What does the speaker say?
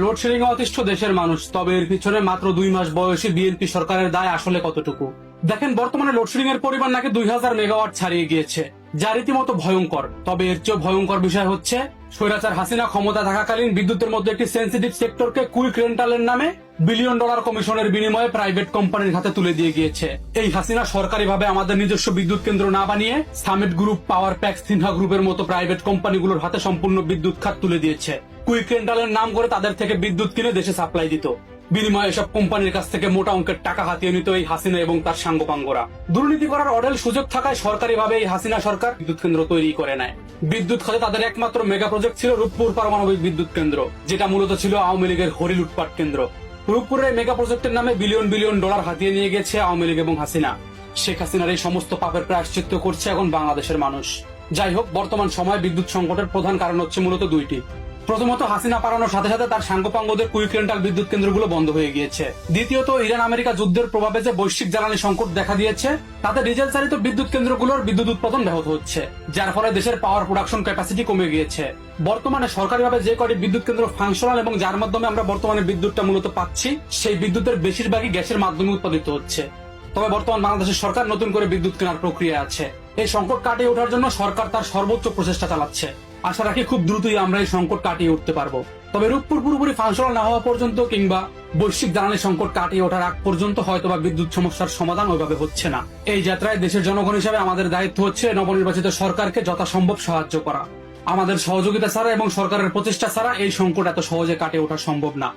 Load shedding এ অতিষ্ঠ দেশের মানুষ, তবে এর পিছনে মাত্র 2 মাস বয়সী বিএনপি সরকারের দায় আসলে কতটুকু? দেখেন, বর্তমানে লোডশেডিং এর পরিমাণ নাকি 2000 মেগাওয়াট ছাড়িয়ে গিয়েছে, যা রীতিমতো ভয়ঙ্কর। তবে এর চেয়ে ভয়ঙ্কর বিষয় হচ্ছে স্বৈরাচার হাসিনা ক্ষমতা থাকাকালীন বিদ্যুতের মধ্যে একটি সেন্সিটিভ সেক্টরকে কুইক রেন্টালের নামে বিলিয়ন ডলার কমিশনের বিনিময়ে প্রাইভেট কোম্পানির হাতে তুলে দিয়ে গিয়েছে। এই হাসিনা সরকারিভাবে আমাদের নিজস্ব বিদ্যুৎ কেন্দ্র না বানিয়ে summit group, power pack, Sinha গ্রুপের মতো প্রাইভেট কোম্পানিগুলোর হাতে সম্পূর্ণ বিদ্যুৎ খাত তুলে দিয়েছে। কুইক রেন্টালের নাম করে তাদের থেকে বিদ্যুৎ কিনে দেশে সাপ্লাই দিত। বিনিময়ে এসব কোম্পানির কাছ থেকে মোটা অঙ্কের টাকা হাতিয়ে নিত এই হাসিনা এবং তার সাঙ্গপাঙ্গরা। দুর্নীতি করার অঢেল সুযোগ থাকায় সরকারিভাবে এই হাসিনা সরকার বিদ্যুৎ কেন্দ্র তৈরি করে নেয়। বিদ্যুৎ খাতে তাদের একমাত্র মেগা প্রজেক্ট ছিল রূপপুর পারমাণবিক বিদ্যুৎ কেন্দ্র, যেটা মূলত ছিল আওয়ামী লীগের হরি লুটপাট কেন্দ্র। রূপপুরের মেগা প্রজেক্টের নামে বিলিয়ন বিলিয়ন ডলার হাতিয়ে নিয়ে গেছে আওয়ামী লীগ এবং হাসিনা। শেখ হাসিনার এই সমস্ত পাপের প্রায়শ্চিত্ত করছে এখন বাংলাদেশের মানুষ। যাই হোক, বর্তমান সময়ে বিদ্যুৎ সংকটের প্রধান কারণ হচ্ছে মূলত দুইটি। প্রথমত, হাসিনা পালানোর সাথে সাথে তার সাঙ্গপাঙ্গদের কুইক রেন্টাল বিদ্যুৎ কেন্দ্রগুলো বন্ধ হয়ে গিয়েছে। দ্বিতীয়ত, ইরান আমেরিকা যুদ্ধের প্রভাবে যে বৈশ্বিক জ্বালানি সংকট দেখা দিয়েছে, তাতে ডিজেল চালিত বিদ্যুৎ কেন্দ্রগুলোর বিদ্যুৎ উৎপাদন ব্যাহত হচ্ছে, যার ফলে দেশের পাওয়ার প্রোডাকশন ক্যাপাসিটি কমে গিয়েছে। বর্তমানে সরকারিভাবে যে কটি বিদ্যুৎ কেন্দ্র ফাংশনাল এবং যার মাধ্যমে আমরা বর্তমানে বিদ্যুৎটা মূলত পাচ্ছি, সেই বিদ্যুতের বেশিরভাগই গ্যাসের মাধ্যমে উৎপাদিত হচ্ছে। তবে বর্তমান বাংলাদেশের সরকার নতুন করে বিদ্যুৎ কেনার প্রক্রিয়া আছে। এই সংকট কাটিয়ে ওঠার জন্য সরকার তার সর্বোচ্চ প্রচেষ্টা চালাচ্ছে। আশা রাখি খুব দ্রুতই আমরা এই সংকট কাটিয়ে উঠতে পারবো। তবে রূপপুর পুরোপুরি ফাংশনাল না হওয়া পর্যন্ত কিংবা বৈশ্বিক জ্বালানি সংকট কাটিয়ে ওঠার আগ পর্যন্ত হয়তোবা বিদ্যুৎ সমস্যার সমাধান ওইভাবে হচ্ছে না। এই যাত্রায় দেশের জনগণ হিসেবে আমাদের দায়িত্ব হচ্ছে নবনির্বাচিত সরকারকে যথাসম্ভব সাহায্য করা। আমাদের সহযোগিতা ছাড়া এবং সরকারের প্রচেষ্টা ছাড়া এই সংকট এত সহজে কাটিয়ে ওঠা সম্ভব না।